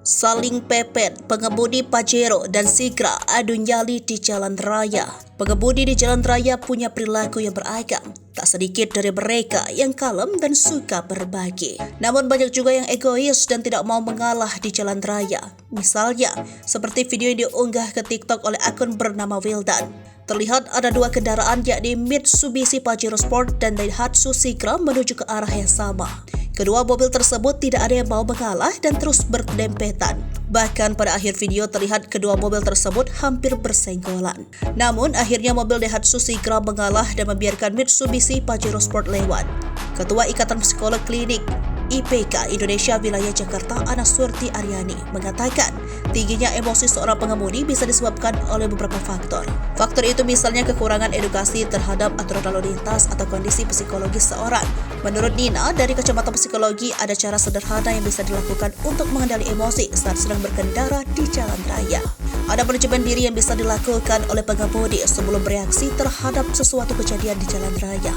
Saling pepet, pengemudi Pajero dan Sigra adu nyali di jalan raya. Pengemudi di jalan raya punya perilaku yang beragam. Tak sedikit dari mereka yang kalem dan suka berbagi. Namun banyak juga yang egois dan tidak mau mengalah di jalan raya. Misalnya, seperti video yang diunggah ke TikTok oleh akun bernama Wildan. Terlihat ada dua kendaraan yakni Mitsubishi Pajero Sport dan Daihatsu Sigra menuju ke arah yang sama. Kedua mobil tersebut tidak ada yang mau mengalah dan terus berdempetan. Bahkan pada akhir video terlihat kedua mobil tersebut hampir bersenggolan. Namun akhirnya mobil Daihatsu Sigra mengalah dan membiarkan Mitsubishi Pajero Sport lewat. Ketua Ikatan Psikolog Klinik IPK Indonesia Wilayah Jakarta Ana Surti Aryani mengatakan tingginya emosi seorang pengemudi bisa disebabkan oleh beberapa faktor. Faktor itu misalnya kekurangan edukasi terhadap aturan lalu lintas atau kondisi psikologis seorang. Menurut Nina, dari kacamata psikologi ada cara sederhana yang bisa dilakukan untuk mengendali emosi saat sedang berkendara di jalan raya. Ada manajemen diri yang bisa dilakukan oleh pengemudi sebelum bereaksi terhadap sesuatu kejadian di jalan raya.